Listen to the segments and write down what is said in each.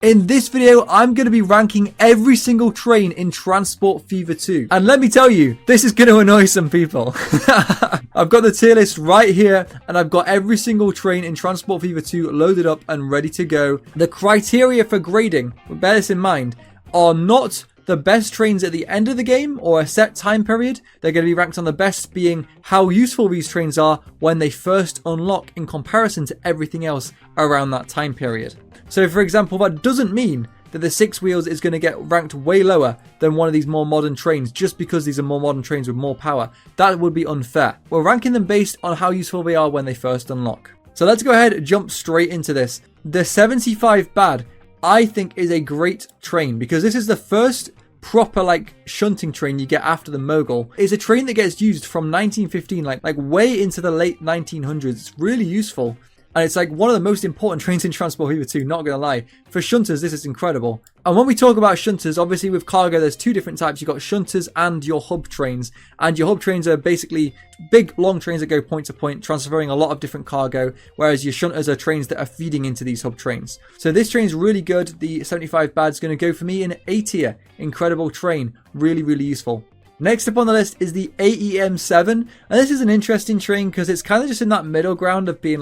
In this video, I'm going to be ranking every single train in Transport Fever 2. And let me tell you, this is going to annoy some people. I've got the tier list right here, and I've got every single train in Transport Fever 2 loaded up and ready to go. The criteria for grading, bear this in mind, are not the best trains at the end of the game or a set time period. They're going to be ranked on the best being how useful these trains are when they first unlock in comparison to everything else around that time period. So for example, that doesn't mean that the 6 wheels is going to get ranked way lower than one of these more modern trains just because these are more modern trains with more power. That would be unfair. We're ranking them based on how useful they are when they first unlock. So let's go ahead and jump straight into this. The 75 Bad, I think, is a great train because this is the first proper shunting train you get after the Mogul. It's a train that gets used from 1915 like way into the late 1900s. It's really useful. And it's one of the most important trains in Transport Fever 2, not gonna lie. For shunters, this is incredible. And when we talk about shunters, obviously with cargo, there's two different types. You've got shunters and your hub trains. And your hub trains are basically big, long trains that go point to point, transferring a lot of different cargo, whereas your shunters are trains that are feeding into these hub trains. So this train's really good. The 75 Bad's gonna go for me in A tier. Incredible train. Really, really useful. Next up on the list is the AEM7. And this is an interesting train because it's kind of just in that middle ground of being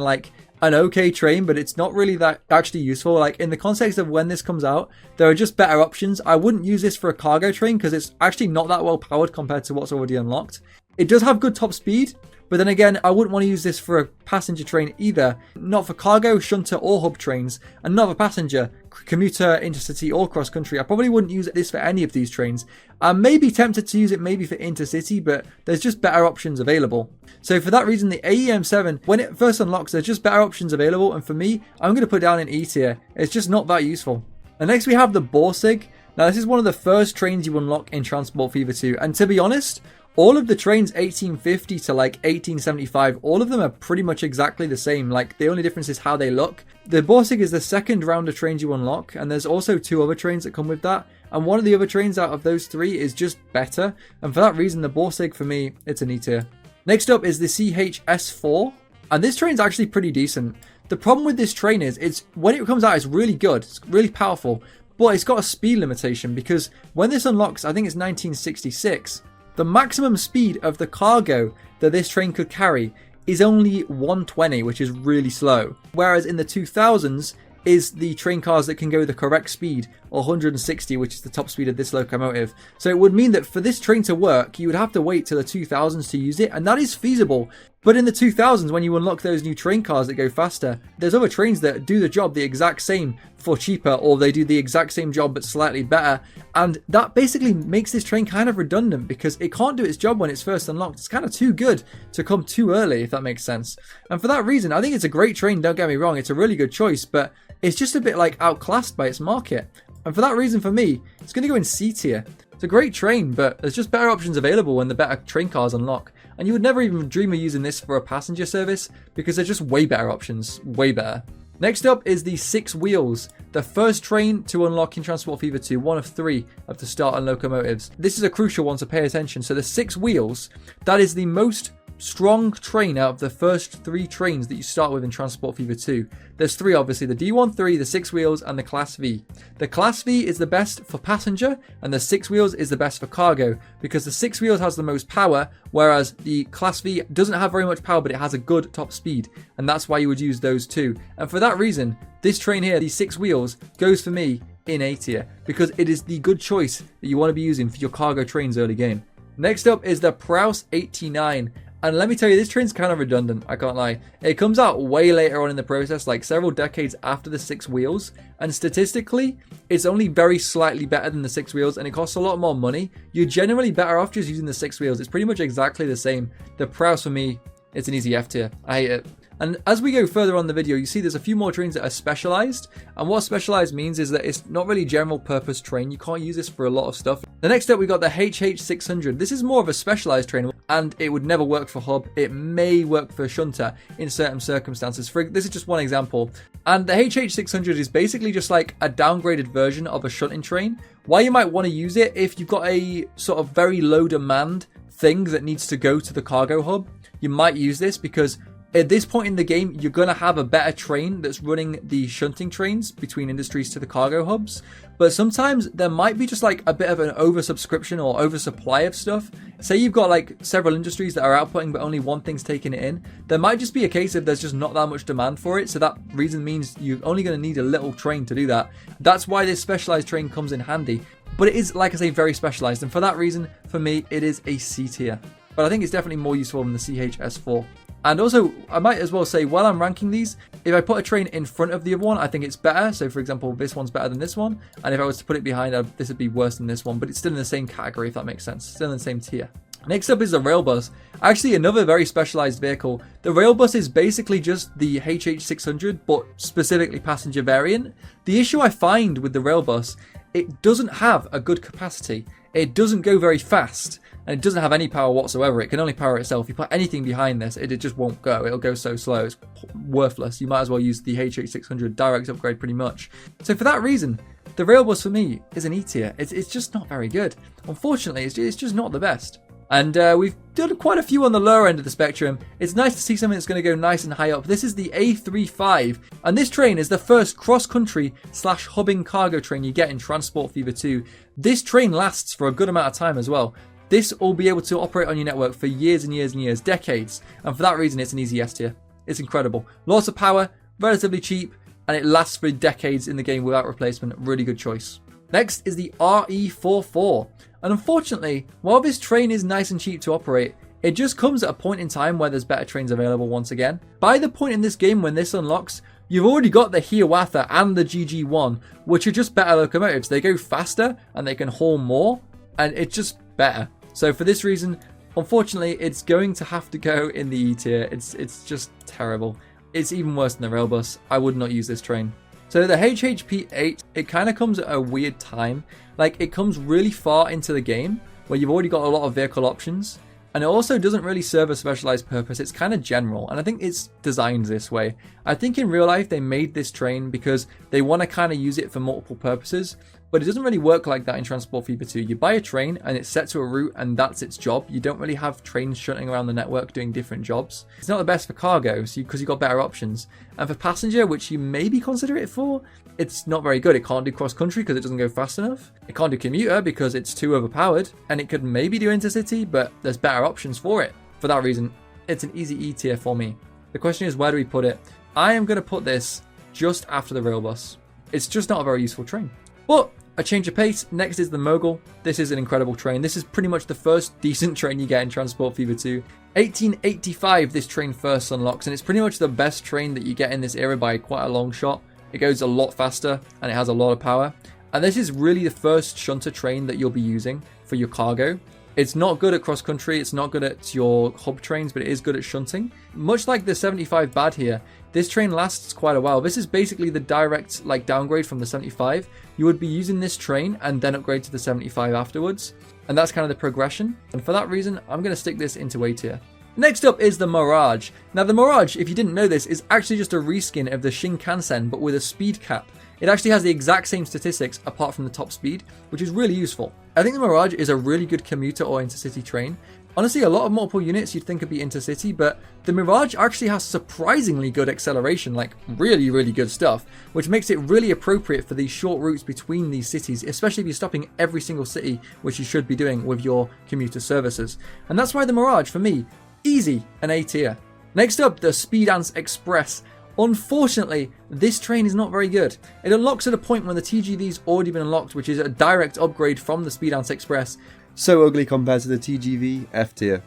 an okay train, but it's not really that actually useful. In the context of when this comes out, there are just better options. I wouldn't use this for a cargo train because it's actually not that well powered compared to what's already unlocked. It does have good top speed, but then again, I wouldn't want to use this for a passenger train either. Not for cargo, shunter, or hub trains, and not for passenger, commuter, intercity, or cross country. I probably wouldn't use this for any of these trains. I may be tempted to use it maybe for intercity, but there's just better options available. So for that reason, the AEM7, when it first unlocks, there's just better options available, and for me, I'm going to put it down in E tier. It's just not that useful. And next we have the Borsig. Now this is one of the first trains you unlock in Transport Fever 2, and to be honest, all of the trains 1850 to 1875, all of them are pretty much exactly the same. The only difference is how they look. The Borsig is the second round of trains you unlock, and there's also 2 other trains that come with that. And one of the other trains out of those 3 is just better. And for that reason, the Borsig, for me, it's an E tier. Next up is the CHS4. And this train's actually pretty decent. The problem with this train is, when it comes out, it's really good. It's really powerful. But it's got a speed limitation because when this unlocks, I think it's 1966, the maximum speed of the cargo that this train could carry is only 120, which is really slow. Whereas in the 2000s is the train cars that can go the correct speed, 160, which is the top speed of this locomotive. So it would mean that for this train to work, you would have to wait till the 2000s to use it, and that is feasible. But in the 2000s, when you unlock those new train cars that go faster, there's other trains that do the job the exact same for cheaper, or they do the exact same job but slightly better. And that basically makes this train kind of redundant because it can't do its job when it's first unlocked. It's kind of too good to come too early, if that makes sense. And for that reason, I think it's a great train, don't get me wrong. It's a really good choice, but it's just a bit outclassed by its market. And for that reason, for me, it's going to go in C tier. It's a great train, but there's just better options available when the better train cars unlock. And you would never even dream of using this for a passenger service because there's just way better options. Way better. Next up is the 6 wheels. The first train to unlock in Transport Fever 2, one of 3 of the starter locomotives. This is a crucial one, so pay attention. So the 6 wheels, that is the most strong train out of the first 3 trains that you start with in Transport Fever 2. There's 3 obviously, the D13, the 6 wheels, and the Class V. The Class V is the best for passenger, and the 6 wheels is the best for cargo, because the 6 wheels has the most power, whereas the Class V doesn't have very much power, but it has a good top speed, and that's why you would use those 2. And for that reason, this train here, the 6 wheels, goes for me in A tier, because it is the good choice that you want to be using for your cargo trains early game. Next up is the Prouse 89. And let me tell you, this train's kind of redundant, I can't lie. It comes out way later on in the process, several decades after the 6 wheels. And statistically, it's only very slightly better than the 6 wheels, and it costs a lot more money. You're generally better off just using the 6 wheels. It's pretty much exactly the same. The Prouse, for me, it's an easy F tier. I hate it. And as we go further on the video, you see there's a few more trains that are specialized. And what specialized means is that it's not really general purpose train. You can't use this for a lot of stuff. The next up, we got the HH600. This is more of a specialized train, and it would never work for hub. It may work for shunter in certain circumstances. This is just one example. And the HH600 is basically just a downgraded version of a shunting train. Why you might want to use it if you've got a sort of very low demand thing that needs to go to the cargo hub, you might use this because At this point in the game, you're going to have a better train that's running the shunting trains between industries to the cargo hubs. But sometimes there might be just like a bit of an oversubscription or oversupply of stuff. Say you've got like several industries that are outputting, but only one thing's taking it in. There might just be a case of there's just not that much demand for it. So that reason means you're only going to need a little train to do that. That's why this specialized train comes in handy. But it is, like I say, very specialized. And for that reason, for me, it is a C tier. But I think it's definitely more useful than the CHS4. And also, I might as well say, while I'm ranking these, if I put a train in front of the other one, I think it's better. So, for example, this one's better than this one. And if I was to put it behind, this would be worse than this one. But it's still in the same category, if that makes sense. Still in the same tier. Next up is the rail bus. Actually, another very specialized vehicle. The rail bus is basically just the HH600, but specifically passenger variant. The issue I find with the rail bus, it doesn't have a good capacity. It doesn't go very fast. And it doesn't have any power whatsoever. It can only power itself. If you put anything behind this, it just won't go. It'll go so slow. It's worthless. You might as well use the HH600 direct upgrade pretty much. So for that reason, the rail bus for me is an E tier. It's just not very good. Unfortunately, it's just not the best. And we've done quite a few on the lower end of the spectrum. It's nice to see something that's going to go nice and high up. This is the A35, and this train is the first cross-country / hubbing cargo train you get in Transport Fever 2. This train lasts for a good amount of time as well. This will be able to operate on your network for years and years and years, decades. And for that reason, it's an easy S tier. It's incredible. Lots of power, relatively cheap, and it lasts for decades in the game without replacement. Really good choice. Next is the RE44. And unfortunately, while this train is nice and cheap to operate, it just comes at a point in time where there's better trains available once again. By the point in this game when this unlocks, you've already got the Hiawatha and the GG1, which are just better locomotives. They go faster and they can haul more, and it's just better. So for this reason, unfortunately, it's going to have to go in the E tier. It's just terrible. It's even worse than the rail bus. I would not use this train. So the HHP8, it kind of comes at a weird time. Like, it comes really far into the game where you've already got a lot of vehicle options. And it also doesn't really serve a specialized purpose. It's kind of general. And I think it's designed this way. I think in real life, they made this train because they want to kind of use it for multiple purposes. But it doesn't really work like that in Transport Fever 2. You buy a train and it's set to a route and that's its job. You don't really have trains shunting around the network doing different jobs. It's not the best for cargo because you've got better options. And for passenger, which you maybe consider it for, it's not very good. It can't do cross-country because it doesn't go fast enough. It can't do commuter because it's too overpowered. And it could maybe do intercity, but there's better options for it. For that reason, it's an easy E tier for me. The question is, where do we put it? I am going to put this just after the rail bus. It's just not a very useful train. But a change of pace. Next is the Mogul. This is an incredible train. This is pretty much the first decent train you get in Transport Fever 2. 1885 this train first unlocks, and it's pretty much the best train that you get in this era by quite a long shot. It goes a lot faster and it has a lot of power. And this is really the first shunter train that you'll be using for your cargo. It's not good at cross country, it's not good at your hub trains, but it is good at shunting. Much like the 75 bad here, this train lasts quite a while. This is basically the direct downgrade from the 75. You would be using this train and then upgrade to the 75 afterwards. And that's kind of the progression. And for that reason, I'm going to stick this into A tier. Next up is the Mirage. Now the Mirage, if you didn't know this, is actually just a reskin of the Shinkansen, but with a speed cap. It actually has the exact same statistics apart from the top speed, which is really useful. I think the Mirage is a really good commuter or intercity train. Honestly, a lot of multiple units you'd think would be intercity, but the Mirage actually has surprisingly good acceleration, like really, really good stuff, which makes it really appropriate for these short routes between these cities, especially if you're stopping every single city, which you should be doing with your commuter services. And that's why the Mirage, for me, easy, an A tier. Next up, the Speedance Express. Unfortunately, this train is not very good. It unlocks at a point when the TGV's already been unlocked, which is a direct upgrade from the Speedance Express. So ugly compared to the TGV, F tier.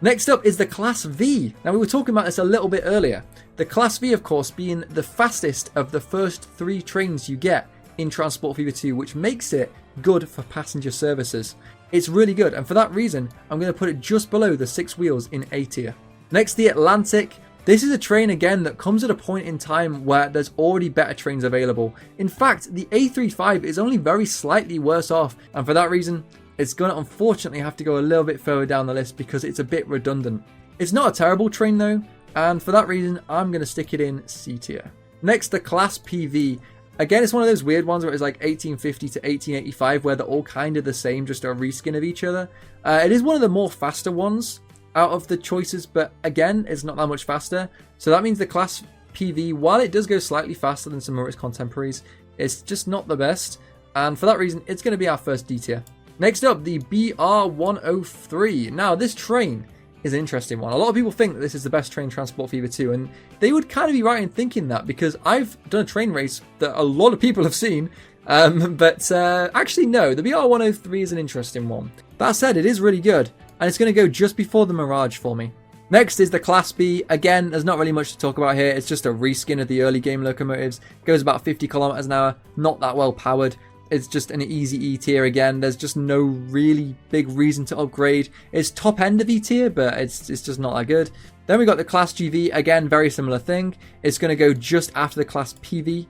Next up is the Class V. Now we were talking about this a little bit earlier. The Class V, of course, being the fastest of the first 3 trains you get in Transport Fever 2, which makes it good for passenger services. It's really good, and for that reason, I'm going to put it just below the 6 wheels in A tier. Next, the Atlantic. This is a train again that comes at a point in time where there's already better trains available. In fact, the A35 is only very slightly worse off, and for that reason, it's going to unfortunately have to go a little bit further down the list because it's a bit redundant. It's not a terrible train though, and for that reason, I'm going to stick it in C tier. Next, the Class PV. Again, it's one of those weird ones where it's like 1850 to 1885 where they're all kind of the same, just a reskin of each other. It is one of the more faster ones. out of the choices, but again, it's not that much faster. So that means the Class PV, while it does go slightly faster than some of its contemporaries, it's just not the best. And for that reason, it's going to be our first D tier. Next up, the BR103. Now, this train is an interesting one. A lot of people think that this is the best train Transport Fever 2, and they would kind of be right in thinking that, because I've done a train race that a lot of people have seen. But actually, no, the BR103 is an interesting one. That said, it is really good, and it's going to go just before the Mirage for me. Next is the Class B. Again, there's not really much to talk about here. It's just a reskin of the early game locomotives. Goes about 50 kilometers an hour, not that well powered. It's just an easy E tier again. There's just no really big reason to upgrade. It's top end of E tier, but it's just not that good. Then we got the Class GV. Again, very similar thing. It's going to go just after the Class PV.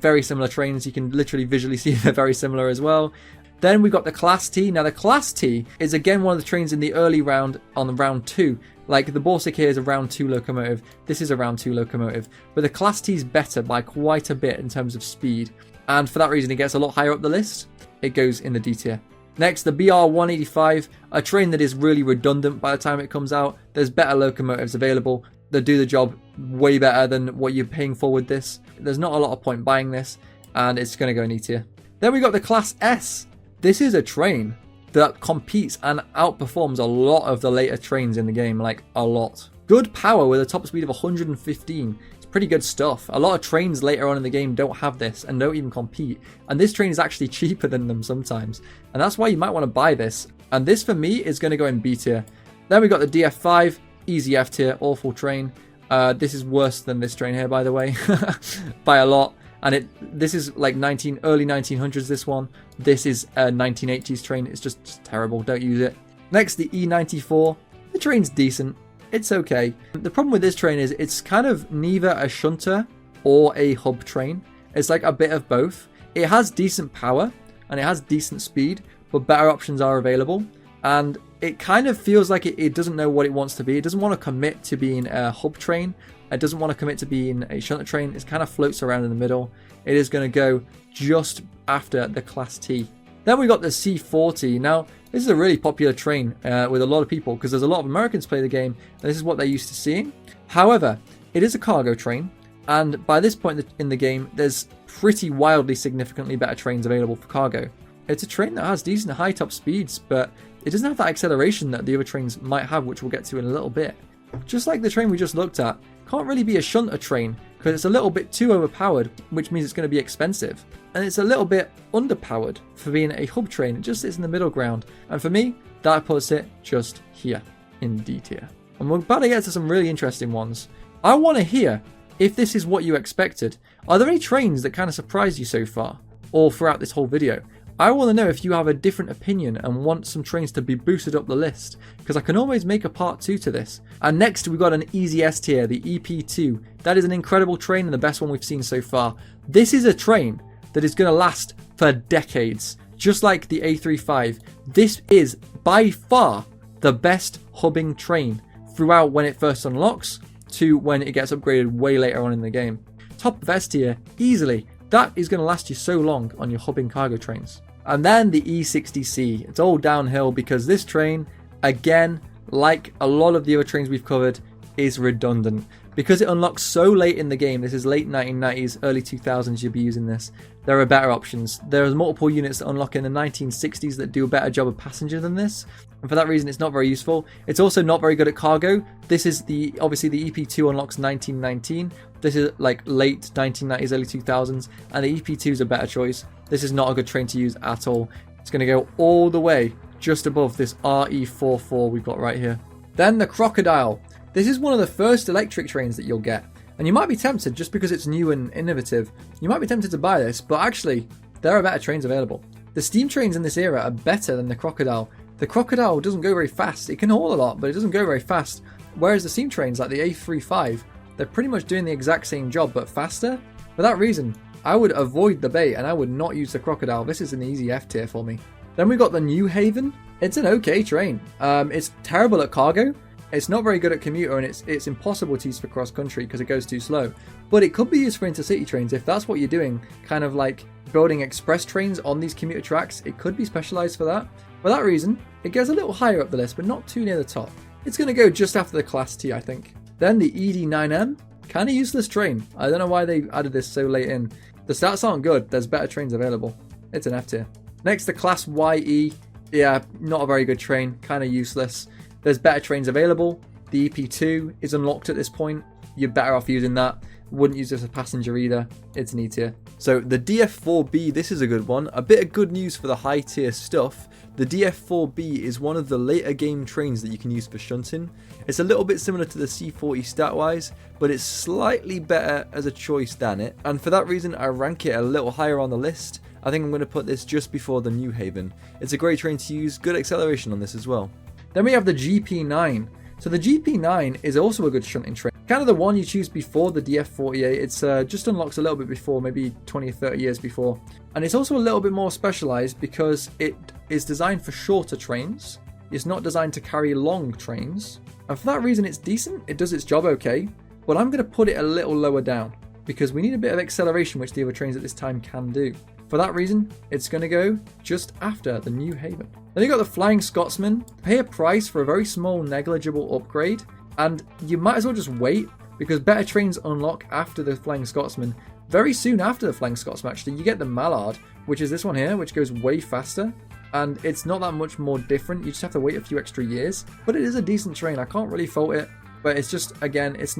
Very similar trains. You can literally visually see they're very similar as well. Then we got the Class T. Now the Class T is again one of the trains in the early round on the round 2. Like the Borsig here is a round 2 locomotive. This is a round 2 locomotive. But the Class T is better by quite a bit in terms of speed. And for that reason, it gets a lot higher up the list. It goes in the D tier. Next, the BR185, a train that is really redundant by the time it comes out. There's better locomotives available that do the job way better than what you're paying for with this. There's not a lot of point buying this, and it's going to go in E tier. Then we got the Class S. This is a train that competes and outperforms a lot of the later trains in the game, like a lot. Good power with a top speed of 115. Pretty good stuff. A lot of trains later on in the game don't have this and don't even compete, and this train is actually cheaper than them sometimes, and that's why you might want to buy this. And this for me is going to go in B tier. Then we got the DF5, easy F tier, awful train. This is worse than this train here, by the way, by a lot. And this is like early 1900s. This one. This is a 1980s train. It's just terrible. Don't use it. Next, the E94. The train's decent. It's okay. The problem with this train is it's kind of neither a shunter or a hub train. It's like a bit of both. It has decent power and it has decent speed, but better options are available. And it kind of feels like it doesn't know what it wants to be. It doesn't want to commit to being a hub train. It doesn't want to commit to being a shunter train. It kind of floats around in the middle. It is going to go just after the Class T. Then we got the C40. Now, this is a really popular train with a lot of people because there's a lot of Americans play the game, and this is what they're used to seeing. However, it is a cargo train, and by this point in the game, there's pretty wildly significantly better trains available for cargo. It's a train that has decent high top speeds, but it doesn't have that acceleration that the other trains might have, which we'll get to in a little bit. Just like the train we just looked at, can't really be a shunter train because it's a little bit too overpowered, which means it's going to be expensive. And it's a little bit underpowered for being a hub train. It just sits in the middle ground. And for me, that puts it just here in D tier. And we're about to get to some really interesting ones. I want to hear if this is what you expected. Are there any trains that kind of surprised you so far or throughout this whole video? I want to know if you have a different opinion and want some trains to be boosted up the list, because I can always make a part 2 to this. And next we've got an easy S tier, the EP2. That is an incredible train and the best one we've seen so far. This is a train that is going to last for decades, just like the A35. This is by far the best hubbing train throughout when it first unlocks to when it gets upgraded way later on in the game. Top of S tier, easily. That is going to last you so long on your hubbing cargo trains. And then the E60C. It's all downhill because this train, again, like a lot of the other trains we've covered, is redundant. Because it unlocks so late in the game, this is late 1990s, early 2000s you'll be using this, there are better options. There's multiple units that unlock in the 1960s that do a better job of passenger than this, and for that reason it's not very useful. It's also not very good at cargo. This is obviously the EP2 unlocks 1919. This is like late 1990s, early 2000s, and the EP2 is a better choice. This is not a good train to use at all. It's going to go all the way just above this RE44 we've got right here. Then the Crocodile. This is one of the first electric trains that you'll get, and you might be tempted just because it's new and innovative. You might be tempted to buy this, but actually there are better trains available. The steam trains in this era are better than the Crocodile. The Crocodile doesn't go very fast. It can haul a lot, but it doesn't go very fast. Whereas the steam trains like the A35, they're pretty much doing the exact same job but faster. For that reason, I would avoid the bait and I would not use the Crocodile. This is an easy F tier for me. Then we got the New Haven. It's an okay train. It's terrible at cargo. It's not very good at commuter, and it's impossible to use for cross country because it goes too slow. But it could be used for intercity trains if that's what you're doing, kind of like building express trains on these commuter tracks. It could be specialized for that. For that reason, it goes a little higher up the list, but not too near the top. It's going to go just after the Class T, I think. Then the ED9M, kind of useless train. I don't know why they added this so late in. The stats aren't good. There's better trains available. It's an F tier. Next, the Class YE. Yeah, not a very good train. Kind of useless. There's better trains available. The EP2 is unlocked at this point. You're better off using that. Wouldn't use this as a passenger either. It's an E tier. So the DF4B, this is a good one. A bit of good news for the high tier stuff. The DF4B is one of the later game trains that you can use for shunting. It's a little bit similar to the C40 stat wise, but it's slightly better as a choice than it. And for that reason, I rank it a little higher on the list. I think I'm going to put this just before the New Haven. It's a great train to use, good acceleration on this as well. Then we have the GP9. So the GP9 is also a good shunting train. Kind of the one you choose before the DF48. It's just unlocks a little bit before, maybe 20 or 30 years before. And it's also a little bit more specialized because it is designed for shorter trains. It's not designed to carry long trains. And for that reason, it's decent. It does its job okay. But I'm going to put it a little lower down because we need a bit of acceleration, which the other trains at this time can do. For that reason, it's going to go just after the New Haven. Then you got the Flying Scotsman. Pay a price for a very small negligible upgrade, and you might as well just wait because better trains unlock after the Flying Scotsman. Very soon after the Flying Scotsman, actually, you get the Mallard, which is this one here, which goes way faster, and it's not that much more different. You just have to wait a few extra years, but it is a decent train. I can't really fault it, but it's just, again, it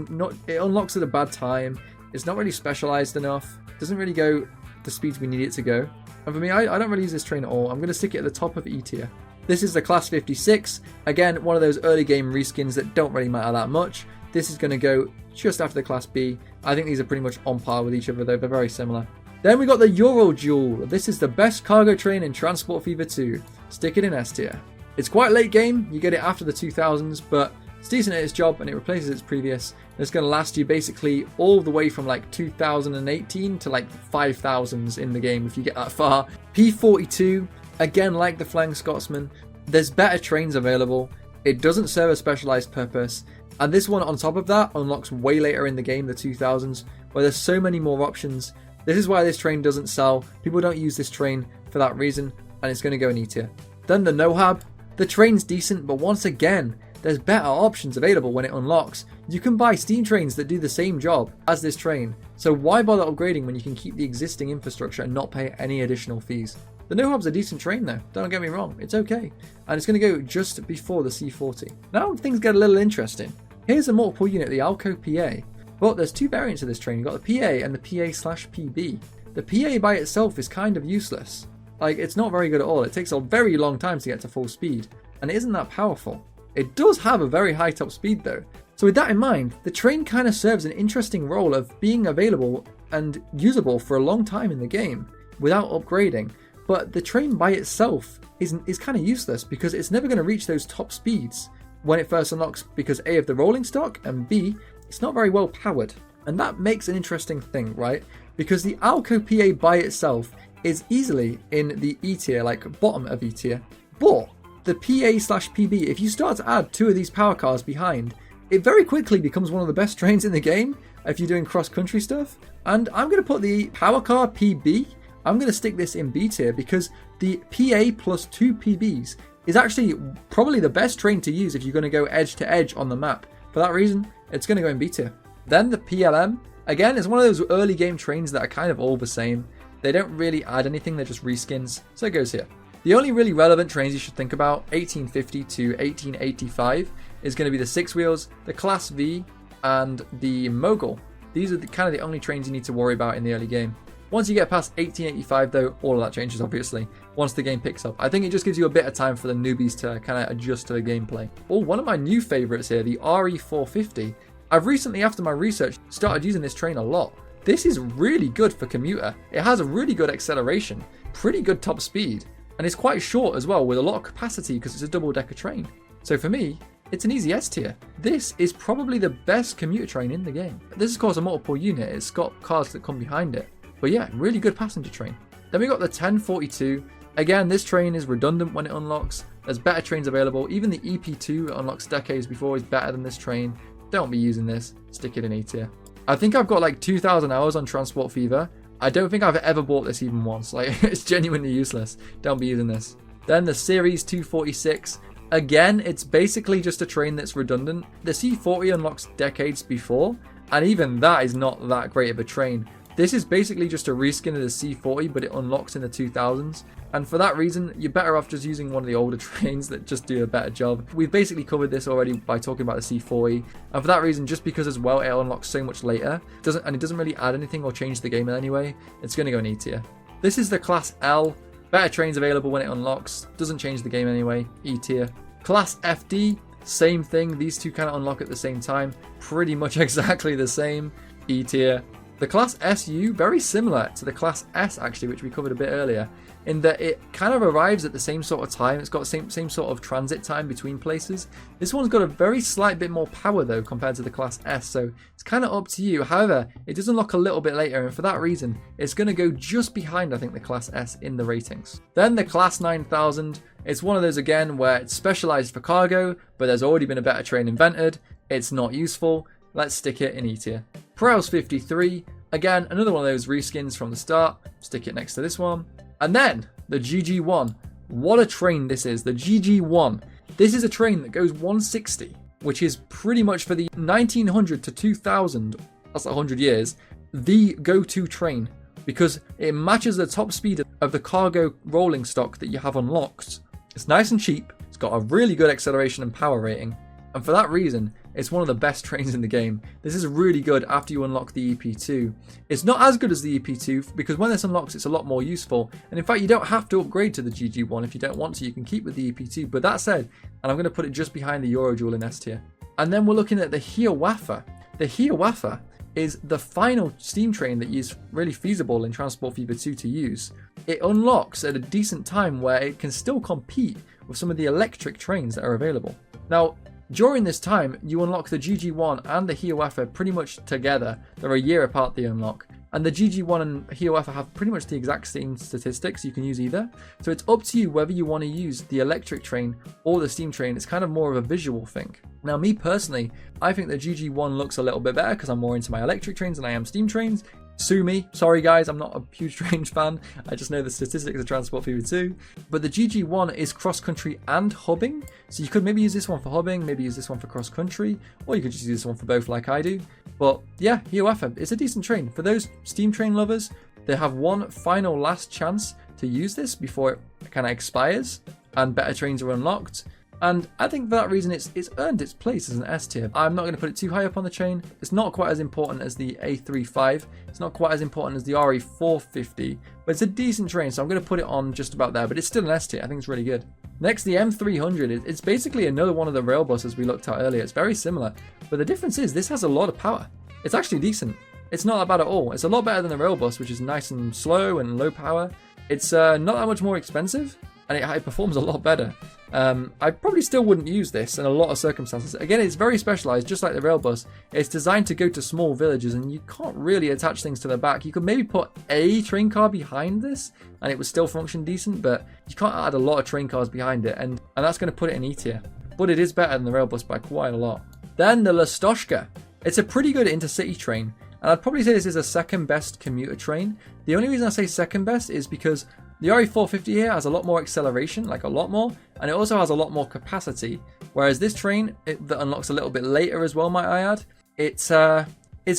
unlocks at a bad time. It's not really specialized enough. It doesn't really go the speeds we need it to go. And for me, I don't really use this train at all. I'm going to stick it at the top of E tier. This is the Class 56. Again, one of those early game reskins that don't really matter that much. This is going to go just after the Class B. I think these are pretty much on par with each other though. They're very similar. Then we got the Euroduel. This is the best cargo train in Transport Fever 2. Stick it in S tier. It's quite late game. You get it after the 2000s, but it's decent at its job and it replaces its previous. It's going to last you basically all the way from like 2018 to like 5000s in the game if you get that far. P42, again like the Flying Scotsman, there's better trains available. It doesn't serve a specialized purpose. And this one on top of that unlocks way later in the game, the 2000s, where there's so many more options. This is why this train doesn't sell. People don't use this train for that reason, and it's going to go in E tier. Then the Nohab. The train's decent, but once again, there's better options available when it unlocks. You can buy steam trains that do the same job as this train, so why bother upgrading when you can keep the existing infrastructure and not pay any additional fees? The Nohab's a decent train though, don't get me wrong, it's okay. And it's going to go just before the C40. Now things get a little interesting. Here's a multiple unit, the Alco PA. But there's two variants of this train. You've got the PA and the PA/PB. The PA by itself is kind of useless. Like, it's not very good at all. It takes a very long time to get to full speed, and it isn't that powerful. It does have a very high top speed though. So with that in mind, the train kind of serves an interesting role of being available and usable for a long time in the game without upgrading. But the train by itself is kind of useless because it's never going to reach those top speeds when it first unlocks because A, of the rolling stock, and B, it's not very well powered. And that makes an interesting thing, right? Because the Alco PA by itself is easily in the E tier, like bottom of E tier. But the PA/PB, if you start to add two of these power cars behind, it very quickly becomes one of the best trains in the game if you're doing cross-country stuff. And I'm going to put the power car PB, I'm going to stick this in B tier because the PA plus two PBs is actually probably the best train to use if you're going to go edge to edge on the map. For that reason, it's going to go in B tier. Then the PLM, again, is one of those early game trains that are kind of all the same. They don't really add anything, they're just reskins, so it goes here. The only really relevant trains you should think about, 1850 to 1885, is going to be the Six Wheels, the Class V, and the Mogul. These are kind of the only trains you need to worry about in the early game. Once you get past 1885 though, all of that changes obviously, once the game picks up. I think it just gives you a bit of time for the newbies to kind of adjust to the gameplay. Oh, one of my new favourites here, the RE450. I've recently, after my research, started using this train a lot. This is really good for commuter. It has a really good acceleration, pretty good top speed, and it's quite short as well with a lot of capacity because it's a double-decker train. So for me, it's an easy S tier. This is probably the best commuter train in the game. This is of course a multiple unit, it's got cars that come behind it. But yeah, really good passenger train. Then we got the 1042. Again, this train is redundant when it unlocks. There's better trains available. Even the EP2 that unlocks decades before is better than this train. Don't be using this. Stick it in A tier. I think I've got like 2,000 hours on Transport Fever. I don't think I've ever bought this even once. Like, it's genuinely useless. Don't be using this. Then the Series 246. Again, it's basically just a train that's redundant. The C40 unlocks decades before, and even that is not that great of a train. This is basically just a reskin of the C40, but it unlocks in the 2000s. And for that reason, you're better off just using one of the older trains that just do a better job. We've basically covered this already by talking about the C40. And for that reason, just because as well it unlocks so much later, it doesn't really add anything or change the game in any way, it's going to go in E tier. This is the Class L. Better trains available when it unlocks. Doesn't change the game anyway. E tier. Class FD. Same thing. These two kind of unlock at the same time. Pretty much exactly the same. E tier. The Class SU, very similar to the Class S actually, which we covered a bit earlier, in that it kind of arrives at the same sort of time. It's got the same sort of transit time between places. This one's got a very slight bit more power though compared to the Class S, so it's kind of up to you. However, it does unlock a little bit later, and for that reason, it's going to go just behind, I think, the Class S in the ratings. Then the Class 9000, it's one of those again where it's specialized for cargo, but there's already been a better train invented. It's not useful. Let's stick it in E tier. Prowse 53, again, another one of those reskins from the start. Stick it next to this one. And then the GG1. What a train this is, the GG1. This is a train that goes 160, which is pretty much for the 1900 to 2000, that's 100 years, the go-to train, because it matches the top speed of the cargo rolling stock that you have unlocked. It's nice and cheap. It's got a really good acceleration and power rating. And for that reason, it's one of the best trains in the game. This is really good after you unlock the EP2. It's not as good as the EP2 because when this unlocks, it's a lot more useful. And in fact, you don't have to upgrade to the GG1 if you don't want to. You can keep with the EP2. But that said, and I'm going to put it just behind the Euroduel in S tier. And then we're looking at the Hiawatha. The Hiawatha is the final steam train that is really feasible in Transport Fever 2 to use. It unlocks at a decent time where it can still compete with some of the electric trains that are available. Now, during this time, you unlock the GG1 and the Hiawatha pretty much together. They're a year apart, the unlock. And the GG1 and Hiawatha have pretty much the exact same statistics. You can use either. So it's up to you whether you want to use the electric train or the steam train. It's kind of more of a visual thing. Now, me personally, I think the GG1 looks a little bit better because I'm more into my electric trains than I am steam trains. Sue me. Sorry, guys. I'm not a huge train fan. I just know the statistics of Transport Fever 2. But the GG1 is cross-country and hubbing. So you could maybe use this one for hubbing, maybe use this one for cross-country, or you could just use this one for both like I do. But yeah, Hiawatha is a decent train. For those steam train lovers, they have one final last chance to use this before it kind of expires and better trains are unlocked. And I think for that reason, it's earned its place as an S tier. I'm not going to put it too high up on the chain. It's not quite as important as the A35. It's not quite as important as the RE450, but it's a decent train, so I'm going to put it on just about there. But it's still an S tier. I think it's really good. Next, the M300. It's basically another one of the rail buses we looked at earlier. It's very similar, but the difference is this has a lot of power. It's actually decent. It's not that bad at all. It's a lot better than the rail bus, which is nice and slow and low power. It's not that much more expensive, and it performs a lot better. I probably still wouldn't use this in a lot of circumstances. Again, it's very specialized, just like the rail bus. It's designed to go to small villages, and you can't really attach things to the back. You could maybe put a train car behind this, and it would still function decent, but you can't add a lot of train cars behind it, and that's going to put it in E tier. But it is better than the rail bus by quite a lot. Then the Logistical. It's a pretty good intercity train, and I'd probably say this is a second best commuter train. The only reason I say second best is because the RE450 here has a lot more acceleration, like a lot more, and it also has a lot more capacity. Whereas this train, that unlocks a little bit later as well, might I add, it's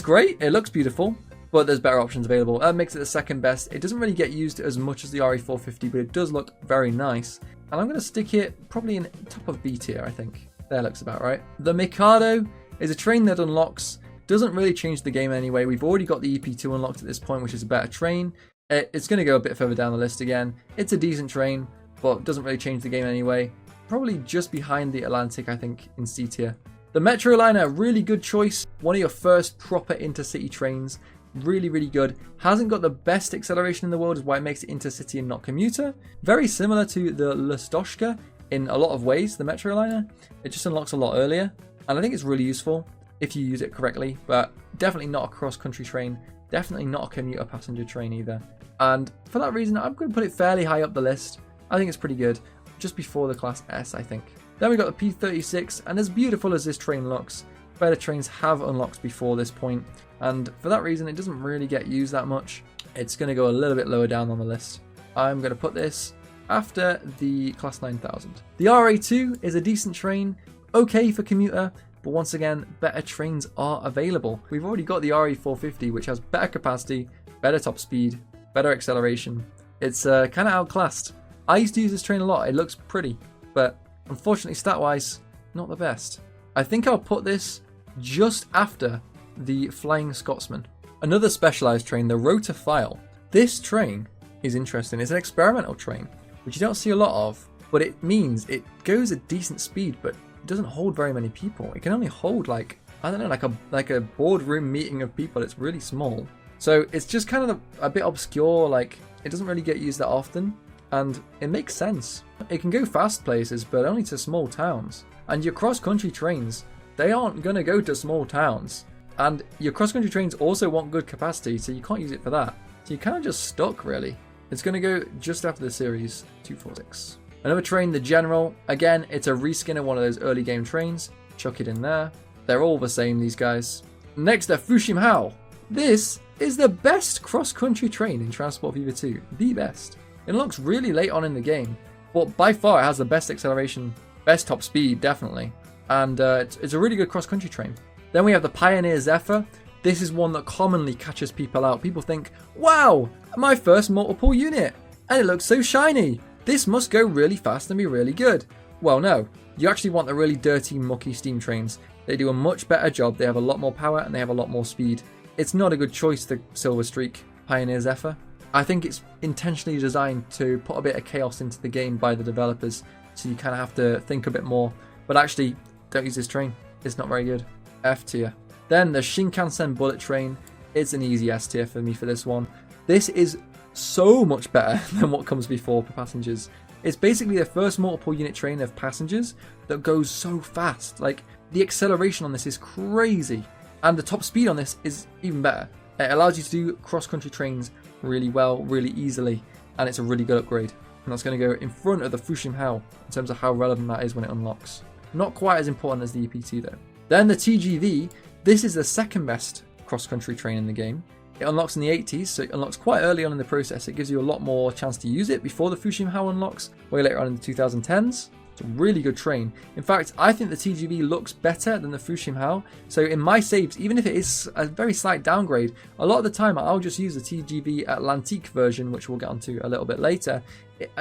great, it looks beautiful, but there's better options available. That makes it the second best. It doesn't really get used as much as the RE450, but it does look very nice. And I'm going to stick it probably in top of B tier, I think. There looks about right. The Mikado is a train that unlocks, doesn't really change the game anyway. We've already got the EP2 unlocked at this point, which is a better train. It's going to go a bit further down the list again. It's a decent train, but doesn't really change the game anyway. Probably just behind the Atlantic, I think, in C tier. The Metroliner, really good choice. One of your first proper intercity trains. Really, really good. Hasn't got the best acceleration in the world, is why it makes it intercity and not commuter. Very similar to the Logistical in a lot of ways, the Metroliner. It just unlocks a lot earlier, and I think it's really useful if you use it correctly, but definitely not a cross-country train. Definitely not a commuter passenger train either. And for that reason, I'm going to put it fairly high up the list. I think it's pretty good. Just before the Class S, I think. Then we got the P36, and as beautiful as this train looks, better trains have unlocked before this point. And for that reason, it doesn't really get used that much. It's going to go a little bit lower down on the list. I'm going to put this after the Class 9000. The RA2 is a decent train, okay for commuter, but once again, better trains are available. We've already got the RE450, which has better capacity, better top speed, better acceleration. It's kind of outclassed. I used to use this train a lot. It looks pretty, but unfortunately, stat-wise, not the best. I think I'll put this just after the Flying Scotsman. Another specialized train, the Rotor-File. This train is interesting. It's an experimental train, which you don't see a lot of, but it means it goes at decent speed, but it doesn't hold very many people. It can only hold like a boardroom meeting of people. It's really small. So it's just kind of a bit obscure, like it doesn't really get used that often, and it makes sense. It can go fast places, but only to small towns. And your cross-country trains, they aren't going to go to small towns. And your cross-country trains also want good capacity, so you can't use it for that. So you're kind of just stuck, really. It's going to go just after the Series 246. Another train, the General. Again, it's a reskin of one of those early game trains. Chuck it in there. They're all the same, these guys. Next, the Fushim-Hao. This is the best cross-country train in Transport Fever 2. The best. It looks really late on in the game, but by far it has the best acceleration, best top speed, definitely. And it's a really good cross-country train. Then we have the Pioneer Zephyr. This is one that commonly catches people out. People think, wow, my first multiple unit, and it looks so shiny. This must go really fast and be really good. Well, no. You actually want the really dirty, mucky steam trains. They do a much better job. They have a lot more power and they have a lot more speed. It's not a good choice, the Silver Streak Pioneer Zephyr. I think it's intentionally designed to put a bit of chaos into the game by the developers, so you kind of have to think a bit more. But actually, don't use this train. It's not very good. F tier. Then the Shinkansen Bullet Train. It's an easy S tier for me for this one. This is so much better than what comes before for passengers. It's basically the first multiple unit train of passengers that goes so fast. Like, the acceleration on this is crazy. And the top speed on this is even better. It allows you to do cross-country trains really well, really easily, and it's a really good upgrade. And that's going to go in front of the Fushim-Hao in terms of how relevant that is when it unlocks. Not quite as important as the EPT though. Then the TGV. This is the second best cross-country train in the game. It unlocks in the 80s, so it unlocks quite early on in the process. It gives you a lot more chance to use it before the Fushim-Hao unlocks, way later on in the 2010s. It's a really good train. In fact, I think the TGV looks better than the Fushim-Hao. So in my saves, even if it is a very slight downgrade, a lot of the time I'll just use the TGV Atlantique version, which we'll get onto a little bit later,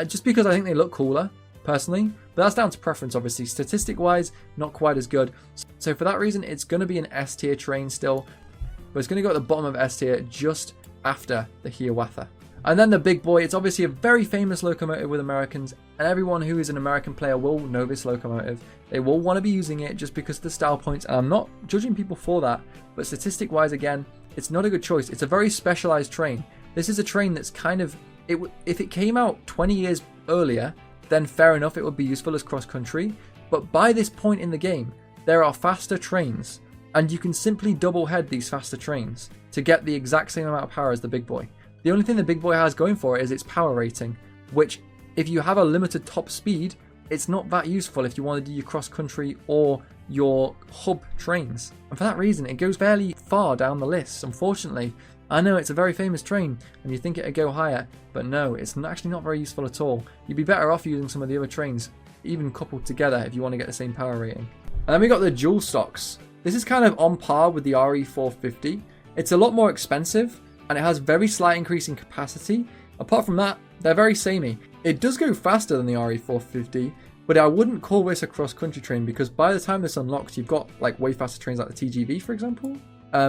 just because I think they look cooler, personally. But that's down to preference, obviously. Statistic-wise, not quite as good. So for that reason, it's going to be an S-tier train still, but it's going to go at the bottom of S tier just after the Hiawatha. And then the big boy, it's obviously a very famous locomotive with Americans, and everyone who is an American player will know this locomotive. They will want to be using it just because of the style points, and I'm not judging people for that, but statistic wise, again, it's not a good choice. It's a very specialized train. This is a train that's kind of, if it came out 20 years earlier, then fair enough, it would be useful as cross country, but by this point in the game, there are faster trains, and you can simply double head these faster trains to get the exact same amount of power as the big boy. The only thing the big boy has going for it is its power rating, which if you have a limited top speed, it's not that useful if you want to do your cross country or your hub trains. And for that reason, it goes fairly far down the list, unfortunately. I know it's a very famous train and you think it'd go higher, but no, it's actually not very useful at all. You'd be better off using some of the other trains, even coupled together if you want to get the same power rating. And then we got the dual stocks. This is kind of on par with the RE450. It's a lot more expensive and it has very slight increase in capacity. Apart from that, they're very samey. It does go faster than the RE450, but I wouldn't call this a cross-country train because by the time this unlocks, you've got like way faster trains like the TGV, for example.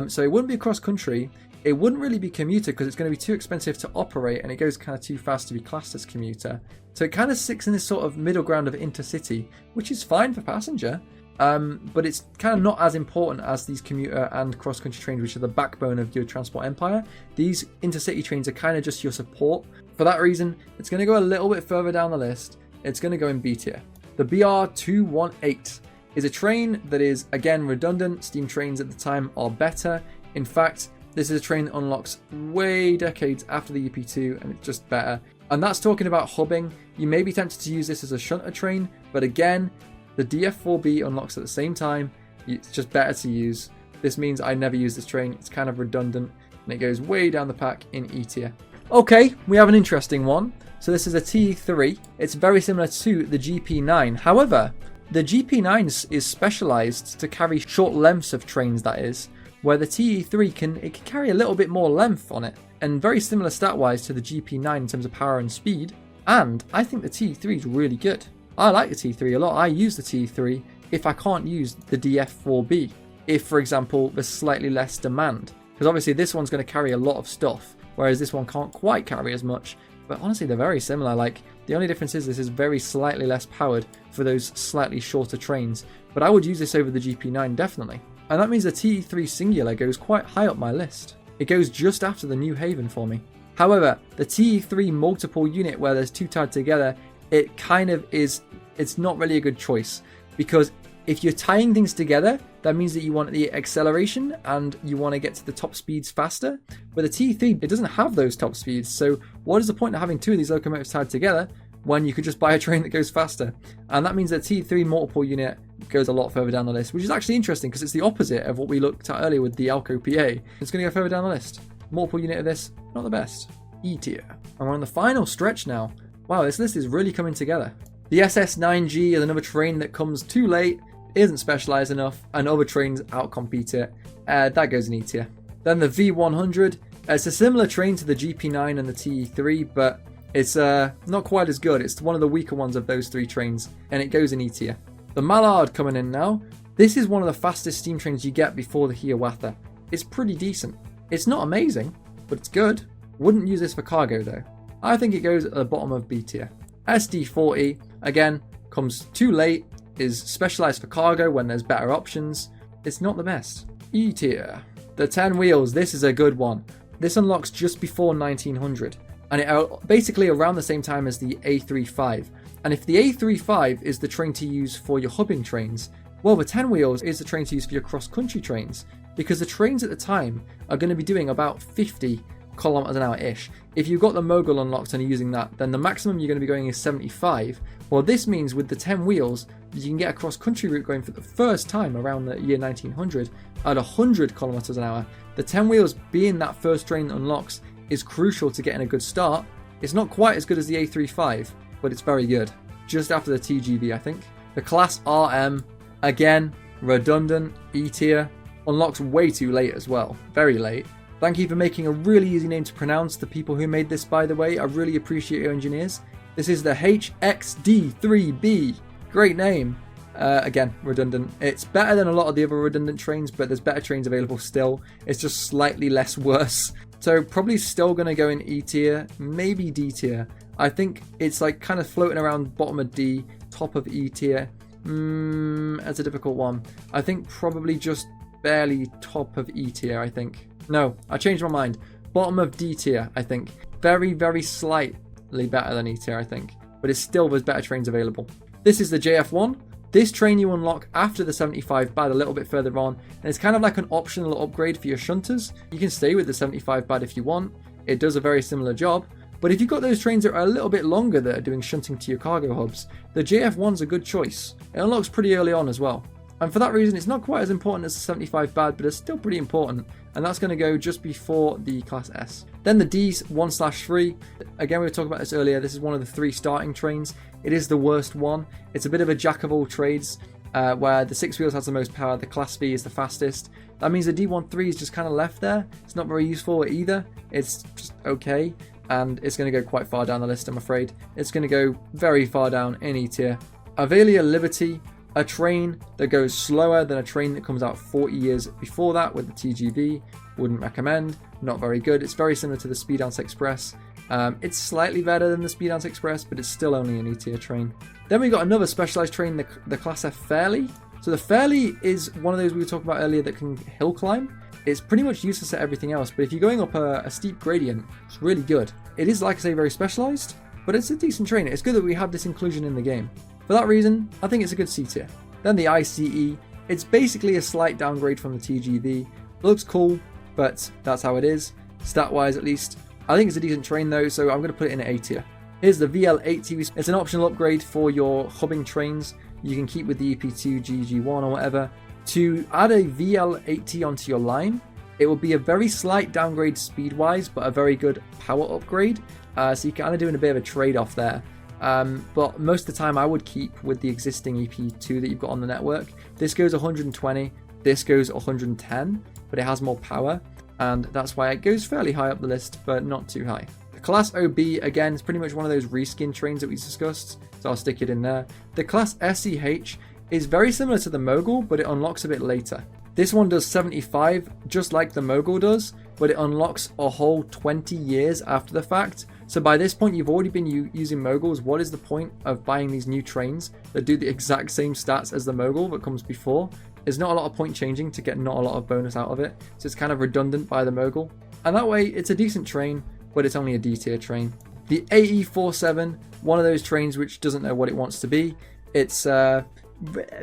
So it wouldn't be cross-country. It wouldn't really be commuter because it's going to be too expensive to operate and it goes kind of too fast to be classed as commuter. So it kind of sits in this sort of middle ground of intercity, which is fine for passenger. But it's kind of not as important as these commuter and cross-country trains, which are the backbone of your transport empire. These intercity trains are kind of just your support. For that reason, it's going to go a little bit further down the list. It's going to go in B tier. The BR218 is a train that is, again, redundant. Steam trains at the time are better. In fact, this is a train that unlocks way decades after the EP2, and it's just better. And that's talking about hubbing. You may be tempted to use this as a shunter train, but again, the DF4B unlocks at the same time. It's just better to use. This means I never use this train. It's kind of redundant, and it goes way down the pack in E tier. Okay, we have an interesting one. So this is a TE3. It's very similar to the GP9. However, the GP9 is specialized to carry short lengths of trains, that is, where the TE3 can carry a little bit more length on it, and very similar stat-wise to the GP9 in terms of power and speed. And I think the TE3 is really good. I like the TE3 a lot. I use the TE3 if I can't use the DF4B. If, for example, there's slightly less demand. Because obviously this one's going to carry a lot of stuff, whereas this one can't quite carry as much. But honestly, they're very similar. Like, the only difference is this is very slightly less powered for those slightly shorter trains. But I would use this over the GP9 definitely. And that means the TE3 Singular goes quite high up my list. It goes just after the New Haven for me. However, the TE3 multiple unit where there's two tied together, it kind of is, it's not really a good choice. Because if you're tying things together, that means that you want the acceleration and you want to get to the top speeds faster. But the TE3, it doesn't have those top speeds. So what is the point of having two of these locomotives tied together when you could just buy a train that goes faster? And that means that TE3 multiple unit goes a lot further down the list, which is actually interesting because it's the opposite of what we looked at earlier with the Alco PA. It's going to go further down the list. Multiple unit of this, not the best. E tier. And we're on the final stretch now. Wow, this list is really coming together. The SS9G is another train that comes too late, isn't specialized enough, and other trains outcompete it. That goes in E tier. Then the V100. It's a similar train to the GP9 and the TE3, but it's not quite as good. It's one of the weaker ones of those three trains, and it goes in E tier. The Mallard coming in now. This is one of the fastest steam trains you get before the Hiawatha. It's pretty decent. It's not amazing, but it's good. Wouldn't use this for cargo though. I think it goes at the bottom of B tier. SD40, again, comes too late, is specialized for cargo when there's better options. It's not the best. E tier. The 10 wheels, this is a good one. This unlocks just before 1900, and it basically around the same time as the A35. And if the A35 is the train to use for your hubbing trains, well, the 10 wheels is the train to use for your cross-country trains, because the trains at the time are going to be doing about 50 kilometers an hour ish. If you've got the Mogul unlocked and are using that, then the maximum you're going to be going is 75. Well, this means with the 10 wheels, you can get a cross-country route going for the first time around the year 1900 at 100 kilometers an hour. The 10 wheels being that first train that unlocks is crucial to getting a good start. It's not quite as good as the A35, but it's very good. Just after the TGV, I think. The Class RM, again, redundant, E tier, unlocks way too late as well. Very late. Thank you for making a really easy name to pronounce, the people who made this, by the way. I really appreciate your engineers. This is the HXD3B. Great name. Again, redundant. It's better than a lot of the other redundant trains, but there's better trains available still. It's just slightly less worse. So probably still going to go in E tier, maybe D tier. I think it's like kind of floating around bottom of D, top of E tier. That's a difficult one. I think probably just barely top of E tier, I think. No, I changed my mind. Bottom of D tier, I think. Very, very slightly better than E tier, I think. But it's still, there's better trains available. This is the JF1. This train you unlock after the 75 bad a little bit further on. And it's kind of like an optional upgrade for your shunters. You can stay with the 75 bad if you want. It does a very similar job. But if you've got those trains that are a little bit longer that are doing shunting to your cargo hubs, the JF1's a good choice. It unlocks pretty early on as well. And for that reason, it's not quite as important as the 75 bad, but it's still pretty important. And that's going to go just before the Class S. Then the D's 1/3. Again, we were talking about this earlier. This is one of the 3 starting trains. It is the worst one. It's a bit of a jack of all trades, where the 6 wheels has the most power. The Class V is the fastest. That means the D13 is just kind of left there. It's not very useful either. It's just okay. And it's going to go quite far down the list, I'm afraid. It's going to go very far down in E tier. Avelia Liberty. A train that goes slower than a train that comes out 40 years before that with the TGV. Wouldn't recommend. Not very good. It's very similar to the Speedance Express. It's slightly better than the Speedance Express, but it's still only an E tier train. Then we got another specialized train, the Class F Fairley. So the Fairley is one of those we were talking about earlier that can hill climb. It's pretty much useless at everything else, but if you're going up a steep gradient, it's really good. It is, like I say, very specialized, but it's a decent train. It's good that we have this inclusion in the game. For that reason, I think it's a good C tier. Then the ICE, it's basically a slight downgrade from the TGV. It looks cool, but that's how it is, stat-wise at least. I think it's a decent train though, so I'm going to put it in an A tier. Here's the VL80. It's an optional upgrade for your hubbing trains. You can keep with the EP2, GG1 or whatever. To add a VL80 onto your line, It will be a very slight downgrade speed-wise, but a very good power upgrade. So you're kind of doing a bit of a trade-off there. But most of the time I would keep with the existing EP2 that you've got on the network. This goes 120, this goes 110, but it has more power, and that's why it goes fairly high up the list, but not too high. The Class OB, again, is pretty much one of those reskin trains that we discussed, so I'll stick it in there. The Class SEH is very similar to the Mogul, but it unlocks a bit later. This one does 75, just like the Mogul does, but it unlocks a whole 20 years after the fact. So by this point, you've already been using Moguls. What is the point of buying these new trains that do the exact same stats as the Mogul that comes before? There's not a lot of point changing to get not a lot of bonus out of it. So it's kind of redundant by the Mogul. And that way, it's a decent train, but it's only a D tier train. The AE47, one of those trains which doesn't know what it wants to be. It's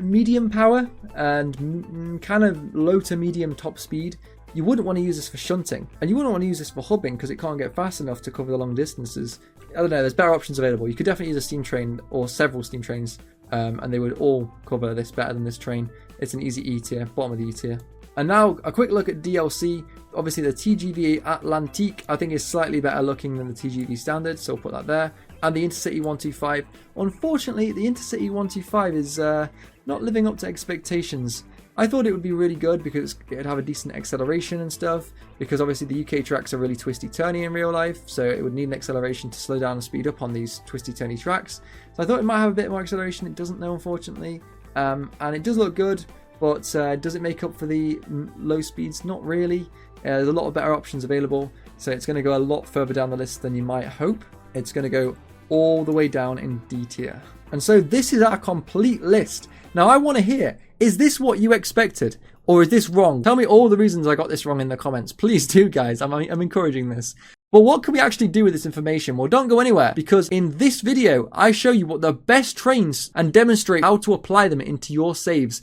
medium power and kind of low to medium top speed. You wouldn't want to use this for shunting, and you wouldn't want to use this for hubbing because it can't get fast enough to cover the long distances. I don't know, there's better options available. You could definitely use a steam train or several steam trains, and they would all cover this better than this train. It's an easy E tier, bottom of the E tier. And now a quick look at DLC. Obviously the TGV Atlantique I think is slightly better looking than the TGV Standard, so I'll put that there. And the Intercity 125. Unfortunately, the Intercity 125 is not living up to expectations. I thought it would be really good because it'd have a decent acceleration and stuff, because obviously the UK tracks are really twisty-turny in real life, so it would need an acceleration to slow down and speed up on these twisty-turny tracks. So I thought it might have a bit more acceleration. It doesn't though, unfortunately. And it does look good, but does it make up for the low speeds? Not really. There's a lot of better options available, so it's going to go a lot further down the list than you might hope. It's going to go all the way down in D tier. And so this is our complete list. Now I want to hear, is this what you expected? Or is this wrong? Tell me all the reasons I got this wrong in the comments. Please do, guys. I'm encouraging this. But what can we actually do with this information? Well, don't go anywhere, because in this video, I show you what the best trains and demonstrate how to apply them into your saves